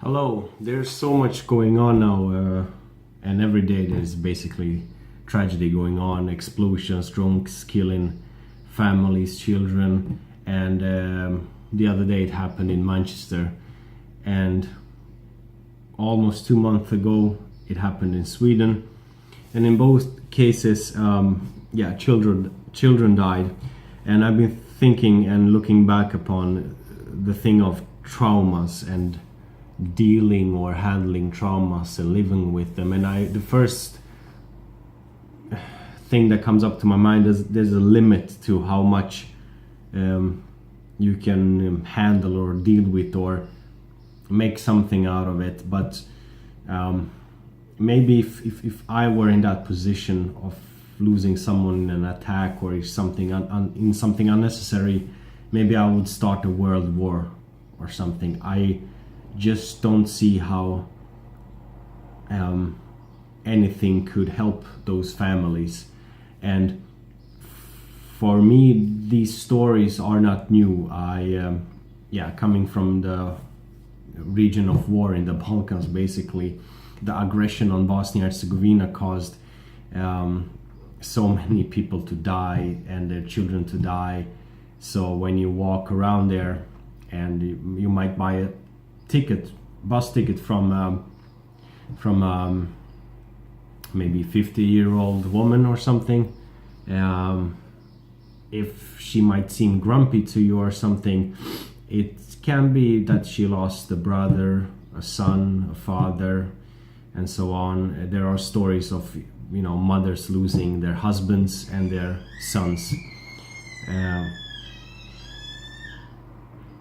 Hello, there's so much going on now, and every day there's basically tragedy going on, explosions, drunks killing families, children, and the other day it happened in Manchester, and almost 2 months ago it happened in Sweden, and in both cases, children died, and I've been thinking and looking back upon the thing of traumas and dealing or handling traumas and living with them, and the first thing that comes up to my mind is there's a limit to how much you can handle or deal with or make something out of it. But maybe if I were in that position of losing someone in an attack or something in something unnecessary, maybe I would start a world war or something. I just don't see how anything could help those families. And for me, these stories are not new. Coming from the region of war in the Balkans, basically, the aggression on Bosnia and Herzegovina caused so many people to die and their children to die. So when you walk around there and you might buy a bus ticket from maybe 50-year-old woman or something, if she might seem grumpy to you or something, it can be that she lost a brother, a son, a father, and so on. There are stories of mothers losing their husbands and their sons.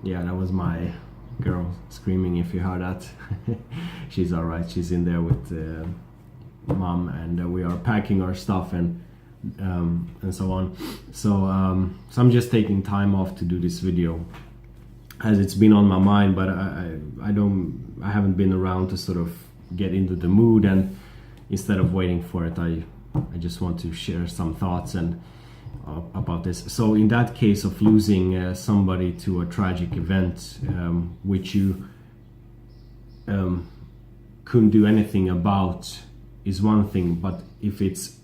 That was my girl screaming, if you heard that. She's all right. She's in there with mom, and we are packing our stuff and so on. So I'm just taking time off to do this video, as it's been on my mind, but I haven't been around to sort of get into the mood, and instead of waiting for it, I just want to share some thoughts and about this. So in that case of losing somebody to a tragic event, which you couldn't do anything about, is one thing. But if it's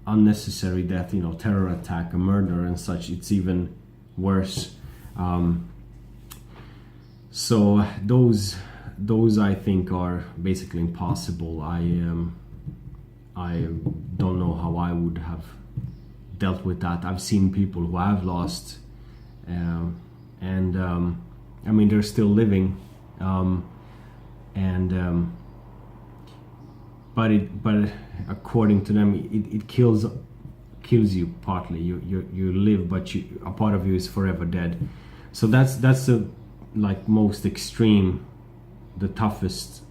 unnecessary death, terror attack, a murder and such, it's even worse. So those I think are basically impossible. I don't know how I would have dealt with that. I've seen people who have lost, they're still living, but according to them, it kills you partly. You live, but a part of you is forever dead. So that's the most extreme, the toughest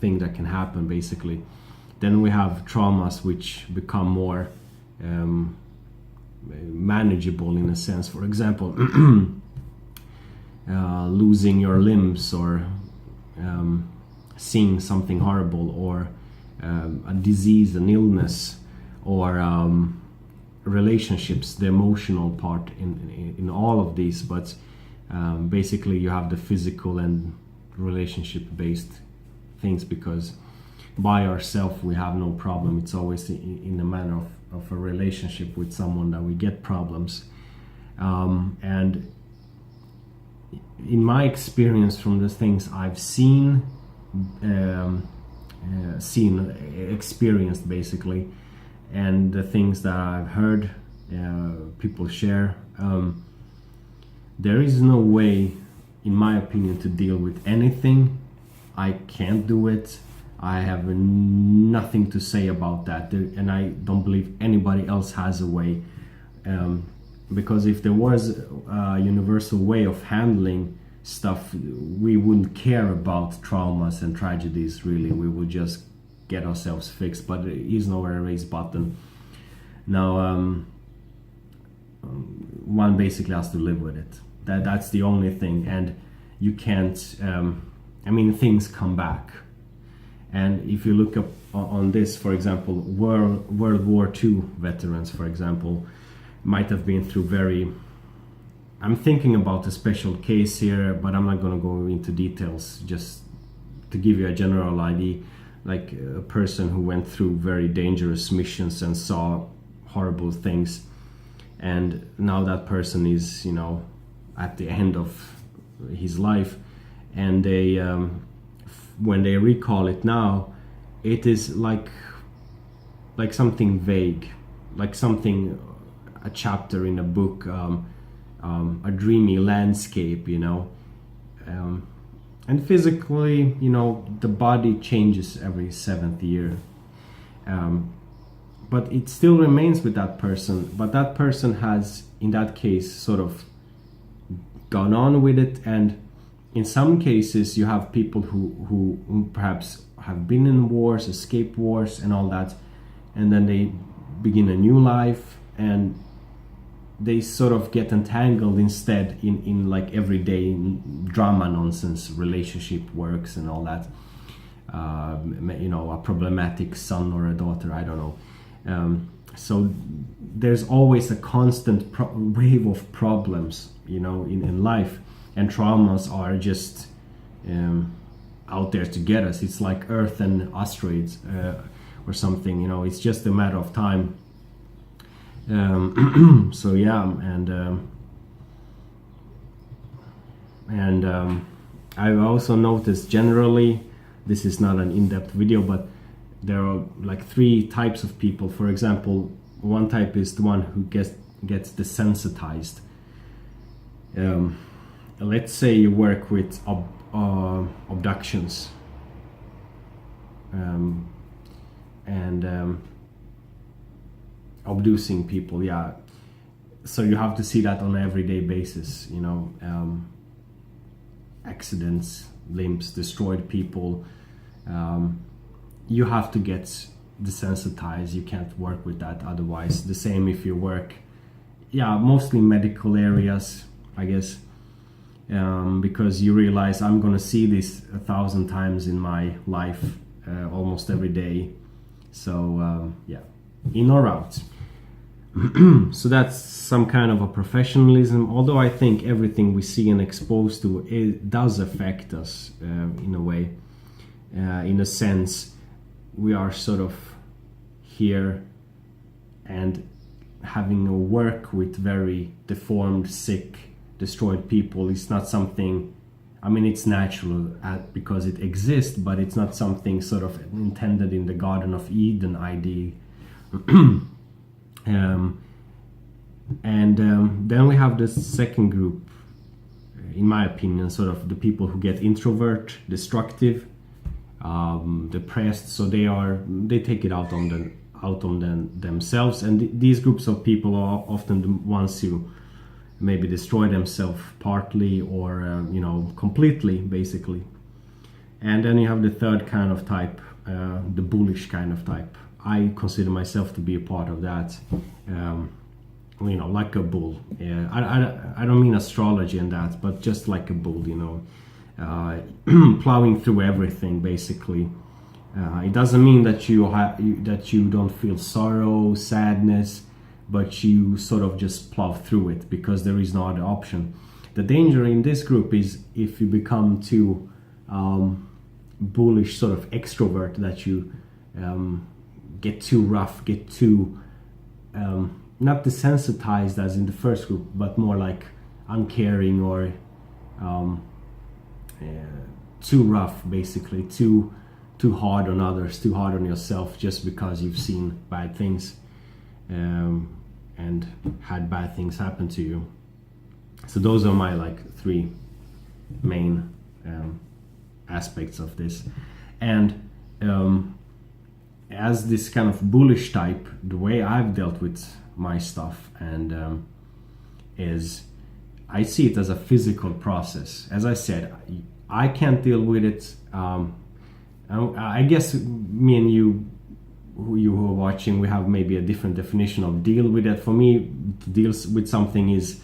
thing that can happen, basically. Then we have traumas which become more manageable in a sense. For example, losing your limbs, or seeing something horrible, or a disease, an illness, or relationships, the emotional part in all of these. But basically you have the physical and relationship based things, because by ourselves we have no problem. It's always in the manner of a relationship with someone that we get problems. And in my experience from the things I've seen, experienced basically, and the things that I've heard people share, there is no way, in my opinion, to deal with anything. I can't do it. I have nothing to say about that, and I don't believe anybody else has a way, because if there was a universal way of handling stuff, we wouldn't care about traumas and tragedies, really. We would just get ourselves fixed, but there is no erase button. Now one basically has to live with it. That's the only thing, and you can't things come back. And if you look up on this, for example, World War II veterans, for example, might have been through very I'm thinking about a special case here, but I'm not going to go into details, just to give you a general idea. Like a person who went through very dangerous missions and saw horrible things, and now that person is, you know, at the end of his life, and they when they recall it now, it is like something vague, like something, a chapter in a book, a dreamy landscape, you know. And physically, you know, the body changes every 7th year, but it still remains with that person. But that person has, in that case, sort of gone on with it. And in some cases, you have people who perhaps have been in wars, escaped wars, and all that, and then they begin a new life, and they sort of get entangled instead in like everyday drama nonsense, relationship works and all that. You know, a problematic son or a daughter, I don't know. So there's always a constant wave of problems, you know, in life, and traumas are just out there to get us. It's like Earth and asteroids or something, you know. It's just a matter of time. So yeah, and I've also noticed, generally, this is not an in-depth video, but there are like 3 types of people. For example, one type is the one who gets desensitized. Let's say you work with abductions, and abducing people, yeah. So you have to see that on an everyday basis, you know. Accidents, limbs, destroyed people. You have to get desensitized. You can't work with that otherwise. The same if you work, yeah, mostly medical areas, I guess, because you realize I'm gonna see this 1,000 times in my life, almost every day. So yeah, in or out. So that's some kind of a professionalism, although I think everything we see and exposed to, it does affect us in a way. In a sense, we are sort of here and having a work with very deformed, sick, destroyed people. It's not something, I mean, it's natural because it exists, but it's not something sort of intended in the Garden of Eden idea. Then we have the second group, in my opinion, sort of the people who get introvert, destructive, depressed. So they take it out on themselves, and these groups of people are often the ones who maybe destroy themselves partly or you know, completely, basically. And then you have the third kind of type, the bullish kind of type. I consider myself to be a part of that. You know, like a bull. I don't mean astrology and that, but just like a bull, you know, plowing through everything, basically. It doesn't mean that you don't feel sorrow, sadness, but you sort of just plow through it because there is no other option. The danger in this group is if you become too bullish, sort of extrovert, that you get too rough, get too not desensitized as in the first group, but more like uncaring or too rough, basically, too hard on others, too hard on yourself, just because you've seen bad things and had bad things happen to you. So those are my like 3 main aspects of this. And as this kind of bullish type, the way I've dealt with my stuff and is I see it as a physical process. As I said, I can't deal with it. I guess me and you who are watching, we have maybe a different definition of deal with it. For me, to deal with something is,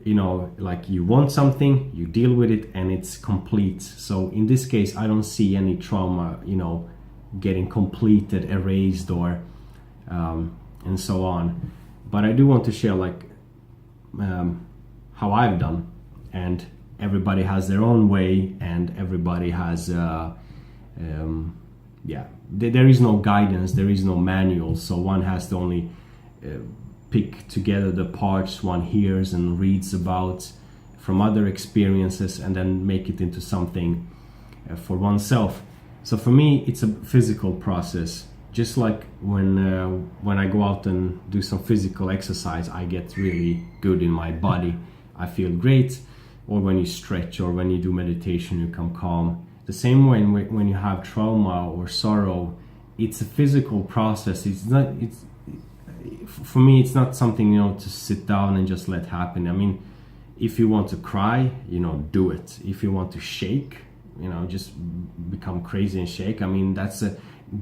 you know, like you want something, you deal with it, and it's complete. So in this case, I don't see any trauma, you know, getting completed, erased, or and so on. But I do want to share like how I've done, and everybody has their own way, and everybody has there is no guidance, there is no manual, so one has to only pick together the parts one hears and reads about from other experiences and then make it into something for oneself. So for me, it's a physical process. Just like when I go out and do some physical exercise, I get really good in my body. I feel great. Or when you stretch, or when you do meditation, you come calm. The same way when you have trauma or sorrow, it's a physical process. For me, it's not something, to sit down and just let happen. I mean, if you want to cry, do it. If you want to shake, just become crazy and shake. I mean,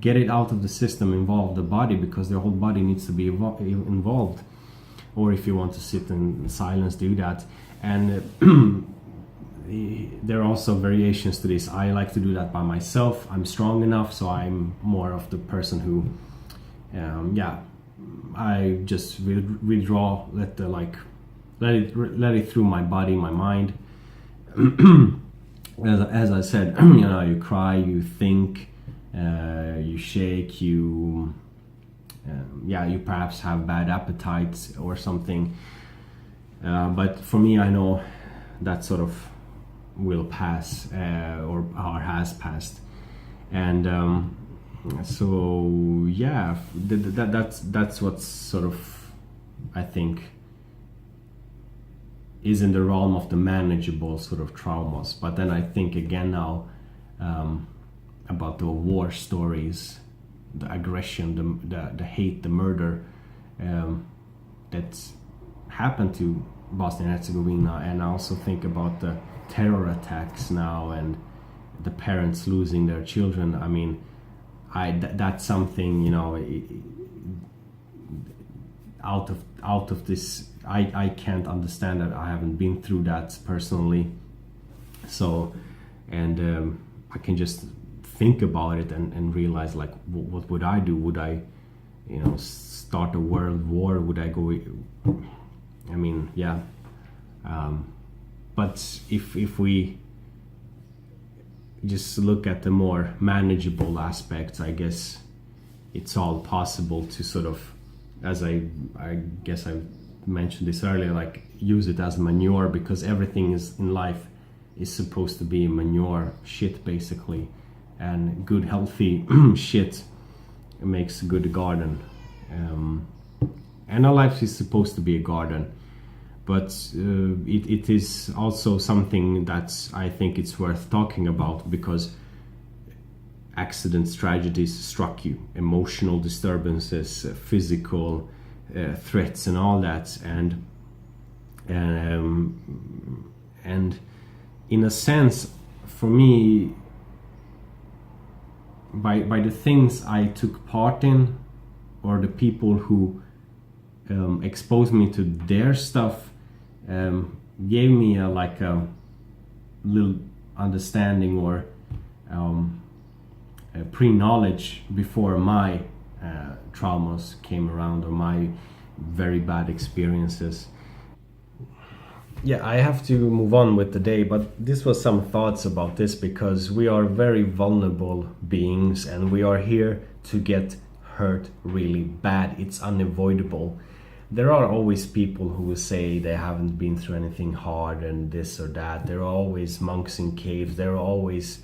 get it out of the system, involve the body, because the whole body needs to be involved. Or if you want to sit in silence, do that. And there are also variations to this. I like to do that by myself. I'm strong enough, so I'm more of the person who, I just withdraw, let it through my body, my mind. As I said, you cry, you think, you shake, you perhaps have bad appetite or something. But for me, I know that sort of will pass, or has passed. And so yeah, that's what's sort of, I think, is in the realm of the manageable sort of traumas. But then I think again now about the war stories, the aggression, the hate, the murder that's happened to Bosnia and Herzegovina. And I also think about the terror attacks now and the parents losing their children. I mean, that's something, out of this, I can't understand that. I haven't been through that personally. So, and I can just think about it and realize, like, what would I do? Would I, start a world war? Would I go? I mean, yeah. But if we just look at the more manageable aspects, I guess it's all possible to sort of, as I guess I mentioned this earlier, like, use it as manure, because everything is in life is supposed to be manure, shit basically, and good healthy shit makes a good garden, and our life is supposed to be a garden. But it is also something that I think it's worth talking about, because accidents, tragedies struck you, emotional disturbances, physical threats, and all that, and in a sense, for me, by the things I took part in, or the people who exposed me to their stuff, gave me a little understanding, or a pre-knowledge before my traumas came around, or my very bad experiences. Yeah, I have to move on with the day, but this was some thoughts about this, because we are very vulnerable beings, and we are here to get hurt really bad. It's unavoidable. There are always people who will say they haven't been through anything hard and this or that. There are always monks in caves. There are always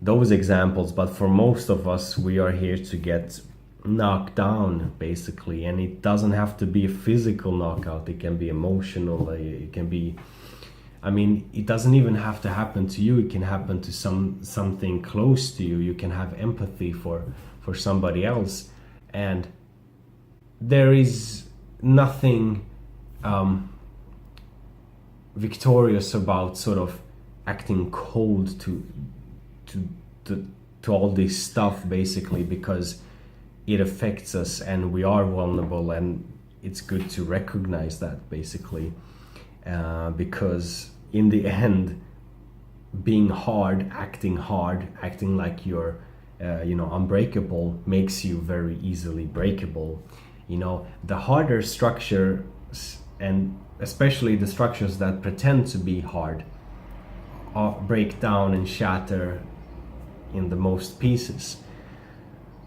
those examples. But for most of us, we are here to get knocked down, basically. And it doesn't have to be a physical knockout. It can be emotional. It can be... I mean, it doesn't even have to happen to you. It can happen to something close to you. You can have empathy for somebody else. And there is nothing victorious about sort of acting cold to all this stuff, basically, because it affects us and we are vulnerable, and it's good to recognize that, basically, because in the end, being hard, acting like you're unbreakable, makes you very easily breakable. The harder structures and especially the structures that pretend to be hard, break down and shatter in the most pieces.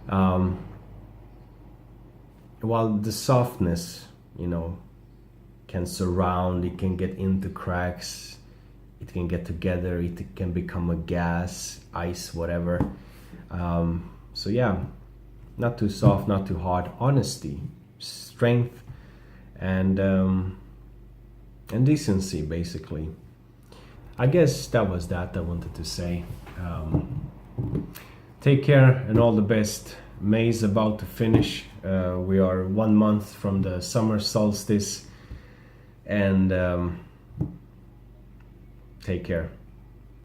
While the softness, you know, can surround, it can get into cracks, it can get together, it can become a gas, ice, whatever. So yeah, not too soft, not too hard. Honesty, strength, and decency, basically. I guess that was that I wanted to say. Take care and all the best. May is about to finish. We are 1 month from the summer solstice, and take care.